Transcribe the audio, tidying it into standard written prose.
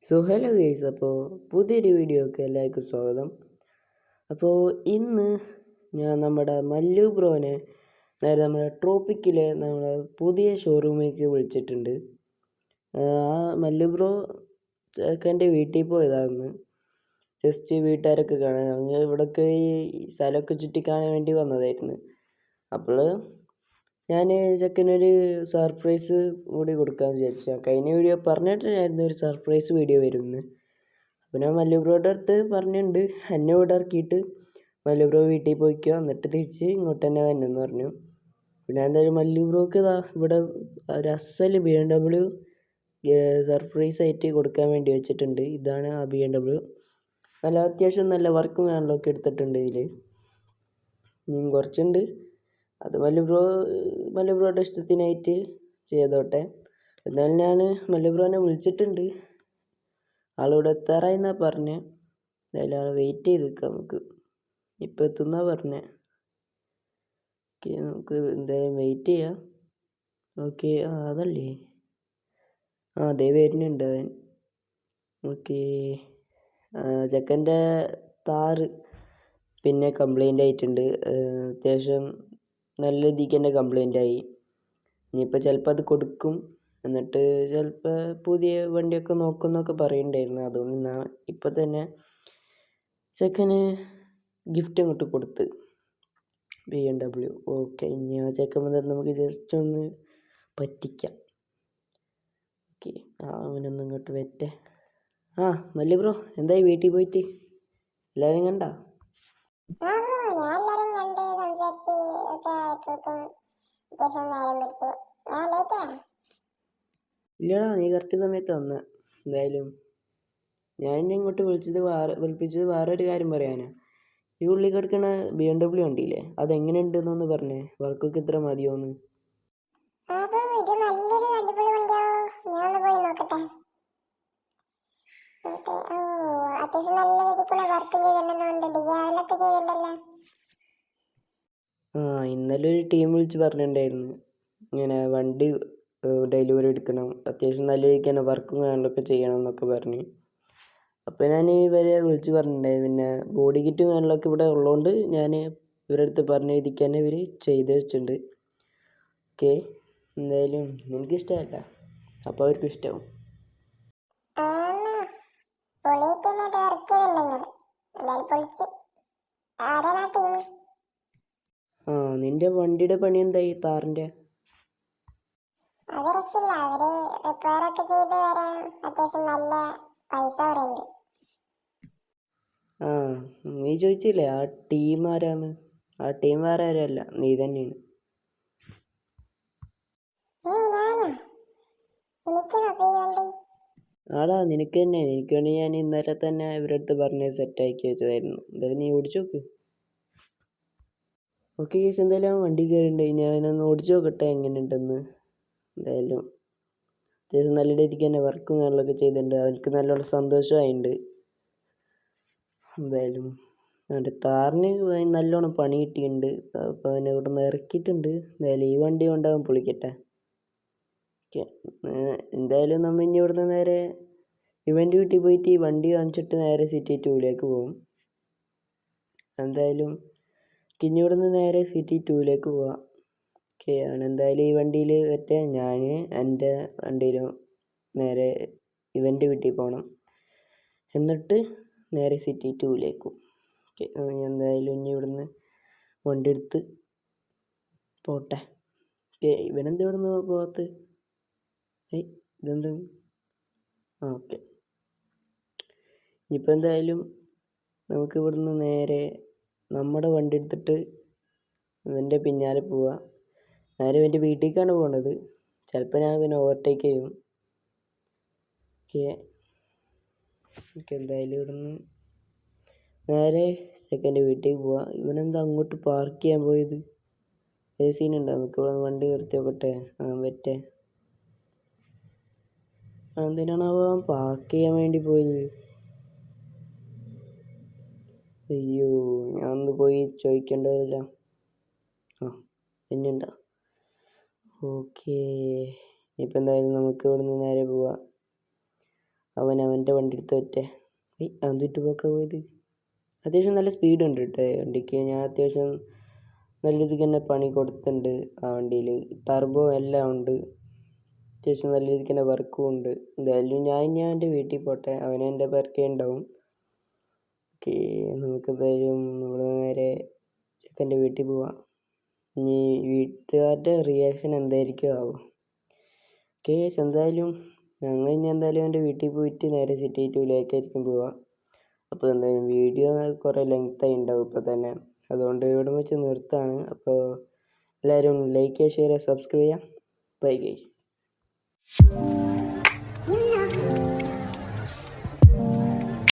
Hello guys, അപ്പോൾ പുതിയൊരു വീഡിയോക്ക് എല്ലാവർക്കും സ്വാഗതം. അപ്പോൾ ഇന്ന് ഞാൻ നമ്മുടെ മല്ലു ബ്രോനെ നേരെ നമ്മുടെ ട്രോപ്പിക്കിലെ നമ്മളെ പുതിയ ഷോറൂമിലേക്ക് വിളിച്ചിട്ടുണ്ട്. ആ മല്ലു ബ്രോ എൻ്റെ വീട്ടിൽ പോയതായിരുന്നു. ജസ്റ്റ് വീട്ടുകാരൊക്കെ കാണാൻ അങ്ങ് ഇവിടേക്ക് ഈ സ്ഥലമൊക്കെ ചുറ്റി കാണാൻ വേണ്ടി വന്നതായിരുന്നു. അപ്പോൾ ഞാൻ ചെക്കനൊരു സർപ്രൈസ് കൂടി കൊടുക്കാമെന്ന് വിചാരിച്ചു. കഴിഞ്ഞ വീഡിയോ പറഞ്ഞിട്ടായിരുന്നു ഒരു സർപ്രൈസ് വീഡിയോ വരുമെന്ന്. അപ്പോൾ ഞാൻ മല്ലു ബ്രോയുടെ അടുത്ത് പറഞ്ഞിട്ടുണ്ട് എന്നെ ഇവിടെ ഇറക്കിയിട്ട് മല്ലു ബ്രോ വീട്ടിൽ പോയിക്കോ, എന്നിട്ട് തിരിച്ച് ഇങ്ങോട്ട് തന്നെ വരണമെന്ന് പറഞ്ഞു. പിന്നെ എന്തായാലും മല്ലു ബ്രോക്ക് ഇവിടെ ഒരു അസൽ BMW സർപ്രൈസ് ആയിട്ട് കൊടുക്കാൻ വേണ്ടി വെച്ചിട്ടുണ്ട്. ഇതാണ് ആ BMW. അത്യാവശ്യം നല്ല വർക്കും കാര്യങ്ങളൊക്കെ എടുത്തിട്ടുണ്ട് ഇതിൽ. ഇനിയും കുറച്ചുണ്ട്. അത് മല്ലു ബ്രോയുടെ ഇഷ്ടത്തിനായിട്ട് ചെയ്തോട്ടെ. എന്നാലും ഞാൻ മല്ലു ബ്രോനെ വിളിച്ചിട്ടുണ്ട്. ആളിവിടെ എത്താറായി എന്നാണ് പറഞ്ഞത്. എന്തായാലും ആൾ വെയിറ്റ് ചെയ്ത് നിൽക്കാം. നമുക്ക് ഇപ്പോൾ എത്തുന്നാണ് പറഞ്ഞത്. ഓക്കെ, നമുക്ക് എന്തായാലും വെയിറ്റ് ചെയ്യാം. ഓക്കെ, അതല്ലേ അതേ വരുന്നുണ്ട് അവൻ. ഓക്കെ, ചെക്കൻ്റെ താറ് പിന്നെ കംപ്ലൈൻ്റ് ആയിട്ടുണ്ട്. അത്യാവശ്യം നല്ല രീതിക്ക് തന്നെ കംപ്ലൈൻ്റ് ആയി. ഇനിയിപ്പോൾ ചിലപ്പോൾ അത് കൊടുക്കും, എന്നിട്ട് ചിലപ്പോൾ പുതിയ വണ്ടിയൊക്കെ നോക്കുമെന്നൊക്കെ പറയുന്നുണ്ടായിരുന്നു. അതുകൊണ്ട് ഞാൻ ഇപ്പം തന്നെ ചെക്കന് ഗിഫ്റ്റ് അങ്ങോട്ട് കൊടുത്ത് BMW. ഓക്കെ, ഇനി ആ ചെക്കൻ വന്നിട്ട് നമുക്ക് ജസ്റ്റ് ഒന്ന് പറ്റിക്കാം. ഓക്കെ, അവനൊന്നും ഇങ്ങോട്ട് വരട്ടെ. മല്ലു ബ്രോ, എന്തായി വീട്ടിൽ പോയിട്ട്? എല്ലാവരും കണ്ടാ? ഇല്ലടാ, നീ കറക്റ്റ് സമയത്ത് വന്ന. എന്തായാലും ഞാൻ ഇന്നെ ഇങ്ങോട്ട് വിളിപ്പിച്ചത് വേറൊരു കാര്യം പറയാനാ. ഈ ഉള്ളി കിടക്കണ BMW വണ്ടിയില്ലേ, അതെങ്ങനെയുണ്ട് എന്നൊന്ന് പറഞ്ഞേ. വർക്കൊക്കെ ഇത്ര മതിയോന്ന്? ഇന്നലെ ഒരു ടീം വിളിച്ച് പറഞ്ഞിട്ടുണ്ടായിരുന്നു ഇങ്ങനെ വണ്ടി ഡെലിവറി എടുക്കണം, അത്യാവശ്യം നല്ല രീതിക്ക് തന്നെ വർക്കും കാര്യങ്ങളൊക്കെ ചെയ്യണം എന്നൊക്കെ പറഞ്ഞ്. അപ്പോൾ ഞാൻ ഇവരെ വിളിച്ച് പറഞ്ഞിട്ടുണ്ടായിരുന്നു. പിന്നെ ബോഡി കിറ്റും കാര്യങ്ങളൊക്കെ ഇവിടെ ഉള്ളതുകൊണ്ട് ഞാൻ ഇവരുടെ അടുത്ത് പറഞ്ഞ രീതിക്ക് തന്നെ ഇവർ ചെയ്ത് വെച്ചിട്ടുണ്ട്. ഓക്കെ, എന്തായാലും നിനക്ക് ഇഷ്ടമല്ല, അപ്പോൾ അവർക്ക് ഇഷ്ടമാവും. നിന്റെ വണ്ടിയുടെ പണി എന്തായി, താറിൻ്റെ? നീ ചോദിച്ചില്ലേ ആ ടീം ആരാന്ന്? ആ ടീം വേറെ ആരല്ല, നീ തന്നെയാണ്. ആടാ, നിനക്ക് തന്നെ. എനിക്ക് വേണ്ടി ഞാൻ ഇന്നലെ തന്നെ ഇവരുടെ അടുത്ത് പറഞ്ഞ് സെറ്റാക്കി വെച്ചതായിരുന്നു. എന്തായാലും നീ ഓടിച്ചു നോക്ക്. ഓക്കെ കേസ്, എന്തായാലും വണ്ടി കയറിണ്ട്. ഞാനൊന്ന് ഓടിച്ചു നോക്കട്ടെ എങ്ങനെയുണ്ടെന്ന്. എന്തായാലും അത്യാവശ്യം നല്ല രീതിക്ക് തന്നെ വർക്കും കാര്യങ്ങളൊക്കെ ചെയ്തിട്ടുണ്ട്. അവർക്ക് നല്ലോണം സന്തോഷമായിട്ടുണ്ട്. എന്തായാലും അവൻ്റെ താറിന് നല്ലോണം പണി കിട്ടിയിട്ടുണ്ട്. അപ്പോൾ അവനെ ഇവിടെ നിന്ന് ഇറക്കിയിട്ടുണ്ട്. എന്തായാലും ഈ വണ്ടി കൊണ്ടവൻ പൊളിക്കട്ടെ. ഓക്കെ, എന്തായാലും നമ്മൾ ഇനി ഇവിടുന്ന് നേരെ ഇവൻ്റെ വീട്ടിൽ പോയിട്ട് ഈ വണ്ടി കാണിച്ചിട്ട് നേരെ സിറ്റി 2ലേക്ക് പോകും. എന്തായാലും ഇനി ഇവിടുന്ന് നേരെ സിറ്റി 2ലേക്ക് പോവാം. ഓക്കെ, അവനെന്തായാലും ഈ വണ്ടിയിൽ പറ്റേ ഞാൻ എൻ്റെ വണ്ടിയിലും നേരെ ഇവൻ്റെ വീട്ടിൽ പോകണം. എന്നിട്ട് നേരെ സിറ്റി 2ലേക്കും. ഓക്കെ, എന്തായാലും ഇനി ഇവിടുന്ന് വണ്ടി എടുത്ത് പോട്ടെ. ഓക്കെ, ഇവനെന്താ ഇവിടുന്ന് പോകാത്ത? ഇതെന്താ? ഓക്കെ, ഇനിയിപ്പോൾ എന്തായാലും നമുക്ക് ഇവിടുന്ന് നേരെ നമ്മുടെ വണ്ടി എടുത്തിട്ട് ഇവൻ്റെ പിന്നാലെ പോവാം. നേരെ ഇവൻ്റെ വീട്ടിലേക്കാണ് പോകേണ്ടത്. ചിലപ്പോൾ ഞാൻ ഇവനെ ഓവർടേക്ക് ചെയ്യും. ഓക്കെ, എന്തായാലും ഇവിടുന്ന് നേരെ സെക്കൻഡ് വീട്ടിലേക്ക് പോവാം. ഇവനെന്താ അങ്ങോട്ട് പാർക്ക് ചെയ്യാൻ പോയത്? ഏത് സീനുണ്ടോ? നമുക്ക് ഇവിടെ വണ്ടി നിർത്തി നോക്കട്ടെ. പറ്റേ എന്തിനാണ് അവൻ പാർക്ക് ചെയ്യാൻ വേണ്ടി പോയത്? അയ്യോ, ഞാൻ ഒന്ന് പോയി ചോദിക്കേണ്ടതില്ല. പിന്നെയുണ്ടോ? ഓക്കെ, ഇപ്പം എന്തായാലും നമുക്ക് ഇവിടുന്ന് നേരെ പോവാം. അവൻ്റെ വണ്ടി എടുത്ത് ഒറ്റേ എന്തിട്ട് പോക്കാ പോയത്. അത്യാവശ്യം നല്ല സ്പീഡ് ഉണ്ട് കേട്ടോ വണ്ടിക്ക്. ഞാൻ അത്യാവശ്യം നല്ല രീതിക്ക് തന്നെ പണി കൊടുത്തിട്ടുണ്ട് ആ വണ്ടിയിൽ. ടർബോ എല്ലാം ഉണ്ട്. അത്യാവശ്യം നല്ല രീതിക്ക് തന്നെ വർക്കും ഉണ്ട്. എന്തായാലും ഞാൻ എൻ്റെ വീട്ടിൽ പോട്ടെ, അവനെ എൻ്റെ പേർക്കേ ഉണ്ടാവും. ഓക്കെ, നമുക്കെന്തായാലും നമ്മൾ നേരെ ചെക്കൻ്റെ വീട്ടിൽ പോവാം. ഇനി വീട്ടുകാരുടെ റിയാക്ഷൻ എന്തായിരിക്കും ആവും. ഓക്കെ, എന്തായാലും ഞങ്ങൾ ഇനി എന്തായാലും എൻ്റെ വീട്ടിൽ പോയിട്ട് നേരെ സിറ്റി ടൂവിലേക്കായിരിക്കും പോവുക. അപ്പോൾ എന്തായാലും വീഡിയോ കുറേ ലെങ്തായി ഉണ്ടാവും ഇപ്പോൾ തന്നെ, അതുകൊണ്ട് ഇവിടെ വെച്ച് നിർത്താണ്. അപ്പോൾ എല്ലാവരും ലൈക്ക് ചെയ്യുക, ഷെയർ ചെയ്യുക, സബ്സ്ക്രൈബ് ചെയ്യുക. Bye guys.